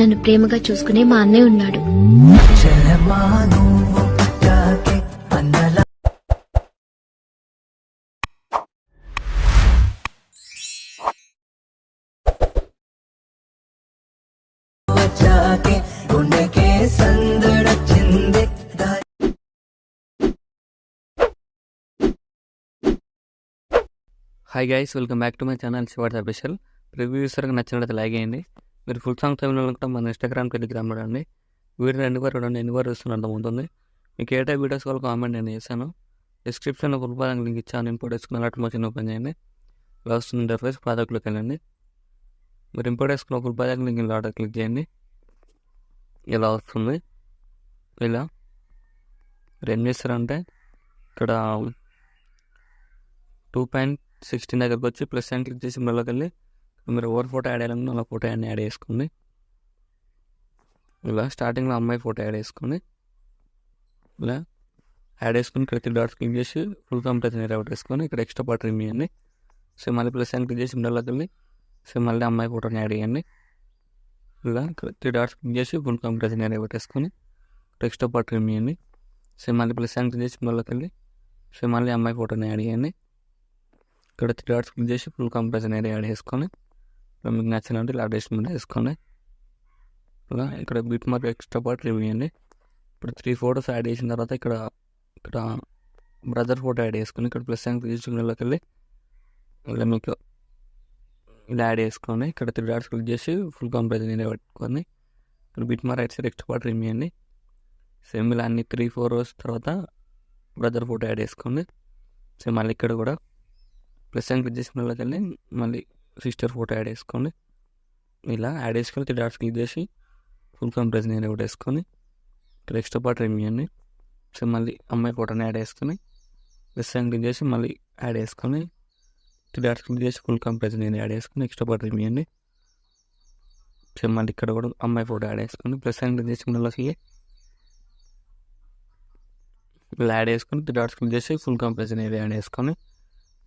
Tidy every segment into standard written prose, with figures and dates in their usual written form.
నన్ను ప్రేమగా చూసుకునే మా అన్నయ్య ఉన్నాడు. Hi guys, welcome back to my channel Shivartha official. Review ఇస్తారని నచ్చినట్లయితే లైక్ చేయండి. మీరు ఫుల్ సాంగ్ టైంలో కూడా మన ఇన్స్టాగ్రామ్, టెలిగ్రామ్ రండి. వీడియో ఎన్ని వారు ఇస్తున్న అర్థం ఉంటుంది. మీకు ఏ టైప్ వీడియోస్ వాళ్ళు కామెంట్ నేను చేశాను. డిస్క్రిప్షన్లో ఫుల్ బాగా లింక్ ఇచ్చాను. ఇంపోర్ట్ వేసుకున్న అలాంటి మోషన్ ఓపెన్ చేయండి. ఇలా వస్తుంది ఇంటర్ఫేస్. ప్రాజెక్ట్లోకి వెళ్ళండి. మీరు ఇంపోర్ట్ వేసుకున్న ఫుల్ ప్రాజెక్ట్ లింక్ ఇలా ఆర్డర్ క్లిక్ చేయండి. ఇలా వస్తుంది. ఇలా మీరు ఏం చేస్తారంటే ఇక్కడ 2.16 దగ్గరకు వచ్చి ప్లస్ అని క్లిక్ చేసి ఇందులోకి వెళ్ళి మీరు ఎవరు ఫోటో యాడ్ అయ్యాలన్నా అలా ఫోటో యాడ్ చేసుకోండి. ఇలా స్టార్టింగ్లో అమ్మాయి ఫోటో యాడ్ చేసుకోండి. ఇలా యాడ్ చేసుకుని ఇక్కడ 3 డాట్స్ క్లిక్ చేసి ఫుల్ కంప్లీట్ అనేది అవుట్ వేసుకొని ఇక్కడ ఎక్స్ట్రా పార్ట్ రిమూవ్ చేయండి. సో మళ్ళీ ప్లస్ అని క్లిక్ చేసి ఇందులోకి వెళ్ళి సో మళ్ళీ అమ్మాయి ఫోటోని యాడ్ చేయండి. ఇలా 3 డాట్స్ క్లిక్ చేసి ఫుల్ కంప్లీట్ అనేది అవుట్ వేసుకొని ఇక్కడ ఎక్స్ట్రా పార్ట్ రిమూవ్ చేయండి. సో మళ్ళీ ప్లస్ అని క్లిక్ చేసి ఇందులోకి వెళ్ళి సో మళ్ళీ అమ్మాయి ఫోటోని యాడ్ చేయండి. ఇక్కడ 3 డాట్స్ క్లిక్ చేసి ఫుల్ కంప్రెషన్ ఏరియా యాడ్ చేసుకొని ఇలా మీకు నచ్చినట్టు ఇలా అడ్జస్ట్మెంట్ వేసుకోండి. ఇలా ఇక్కడ bit mark extra part remove చేయండి. ఇప్పుడు 3 ఫోటోస్ యాడ్ చేసిన తర్వాత ఇక్కడ బ్రదర్ ఫోటో యాడ్ చేసుకొని ఇక్కడ ప్లస్ సైన్ క్లిక్ చేసి వెళ్ళి ఇలా మీకు ఇలా యాడ్ చేసుకొని ఇక్కడ 3 డాట్స్ క్లిక్ చేసి ఫుల్ కంప్రెషన్ ఏరియా పెట్టుకొని ఇక్కడ bit mark right side extra part remove చేయండి. సేమ్ ఇలా అన్ని 3-4 రోజు తర్వాత బ్రదర్ ఫోటో యాడ్ చేసుకోండి. సేమ్ మళ్ళీ ఇక్కడ కూడా ప్లస్ అని క్లిక్ చేసి వెళ్ళి మళ్ళీ సిస్టర్ ఫోటో యాడ్ చేసుకోండి. ఇలా యాడ్ చేసుకొని 3 డాట్స్ క్లిక్ చేసి ఫుల్ కంప్రెషన్ ఏరియా ఒకటి వేసుకొని ఇక్కడ ఎక్స్ట్రా పార్ట్ రిమూవ్ చేయండి. సో మళ్ళీ అమ్మాయి ఫోటోని యాడ్ చేసుకొని ప్లస్ అని క్లిక్ చేసి మళ్ళీ యాడ్ చేసుకొని 3 డాట్స్ క్లిక్ చేసి ఫుల్ కంప్రెషన్ ఏరియా యాడ్ చేసుకొని ఎక్స్ట్రా పార్ట్ రిమూవ్ చేయండి. సో మళ్ళీ ఇక్కడ కూడా అమ్మాయి ఫోటో యాడ్ చేసుకొని ప్లస్ అని క్లిక్ చేసి మళ్ళీ ఇలా యాడ్ చేసుకొని 3 డాట్స్ క్లిక్ చేసి ఫుల్ కంప్రెషన్ ఏరియా యాడ్ చేసుకొని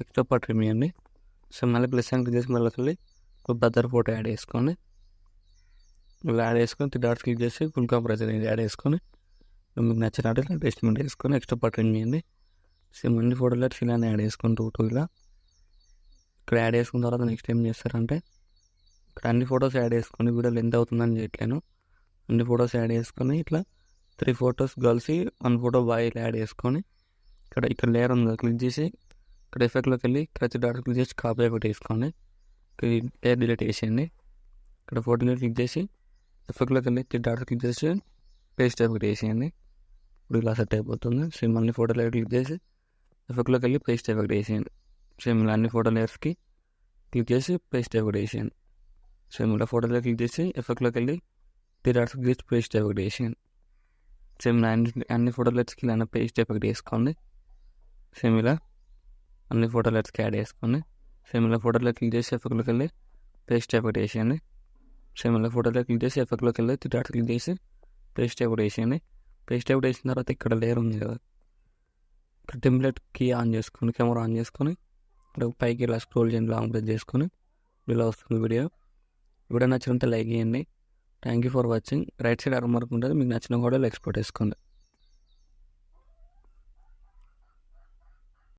ఎక్స్ట్రా పార్ట్ రిమూవ్ చేయండి. సో మళ్ళీ ప్లస్ అని క్లిక్ చేసి మళ్ళీ బ్రదర్ ఫోటో యాడ్ చేసుకోండి. ఇలా యాడ్ చేసుకొని 3 డాట్స్ క్లిక్ చేసి ఫుల్ కంప్రెషన్ యాడ్ చేసుకొని మీకు నచ్చినట్టు ఇలా అడ్జస్ట్మెంట్ చేసుకొని ఎక్స్ట్రా పార్ట్ రిమూవ్ చేయండి. సేమ్ అన్ని ఫోటోలు ఇలానే యాడ్ చేసుకుంటూ ఇలా ఇక్కడ యాడ్ చేసుకున్న తర్వాత నెక్స్ట్ ఏం చేస్తారంటే ఇక్కడ అన్ని ఫొటోస్ యాడ్ చేసుకొని వీడియో లెంత్ అవుతుందని చేయట్లేను. అన్ని ఫొటోస్ యాడ్ చేసుకొని ఇట్లా 3 photos girls 1 photo boy add చేసుకొని ఇక్కడ లేయర్ ఉంది క్లిక్ చేసి ఇక్కడ ఎఫెక్ట్లోకి వెళ్ళి 3 డాట్స్ క్లిక్ చేసి కాపీ ఒకటి వేసుకోండి. లేయర్ డిలీట్ చేసేయండి. ఇక్కడ ఫోటోలో క్లిక్ చేసి ఎఫెక్ట్లోకి వెళ్ళి 3 డాట్స్ క్లిక్ చేసి పేస్ట్ ఒకటి వేసేయండి. ఇప్పుడు ఇలా సెట్ అయిపోతుంది. సేమ్ అన్ని ఫోటో లేయర్ క్లిక్ చేసి ఎఫెక్ట్లోకి వెళ్ళి పేస్ట్ ఒకటి వేసేయండి. సేమ్ ఇలా అన్ని ఫోటో లేయర్స్కి క్లిక్ చేసి పేస్ట్ ఒకటి వేసేయండి. సేమ్ ఇలా ఫోటోలో క్లిక్ చేసి ఎఫెక్ట్లోకి వెళ్ళి 3 డాట్స్ క్లిక్ చేసి పేస్ట్ ఒకటి వేసేయండి. సేమ్ అన్ని ఫోటో లేయర్స్కి ఇలా పేస్ట్ ఒకటి వేసుకోండి. సేమ్ ఇలా అన్ని ఫోటోలకి యాడ్ చేసుకోండి. సేమ్ ఇలా ఫోటోలో క్లిక్ చేసి ఎఫెక్ట్లోకి వెళ్ళి పేస్ట్ ఒకటి వేసేయండి. సేమ్ ఇలా ఫోటోలో క్లిక్ చేసి ఎఫెక్ట్లోకి వెళ్ళి 3 డాట్స్ క్లిక్ చేసి పేస్ట్ ఒకటి వేసేయండి. పేస్ట్ ఒకటి వేసిన తర్వాత ఇక్కడ లేయర్ ఉంది కదా, ఇక్కడ టెంప్లెట్ కీ ఆన్ చేసుకొని కెమెరా ఆన్ చేసుకొని ఇక్కడ పైకి ఇలా స్క్రోల్ చేయండి, లాంగ్ ప్రెస్ చేసుకొని ఇలా వస్తుంది వీడియో నచ్చినంత లైక్ చేయండి. Thank you for watching. Right side అరవరకు ఉంటుంది. మీకు నచ్చిన కూడా ఎక్స్పోర్ట్ చేసుకోండి.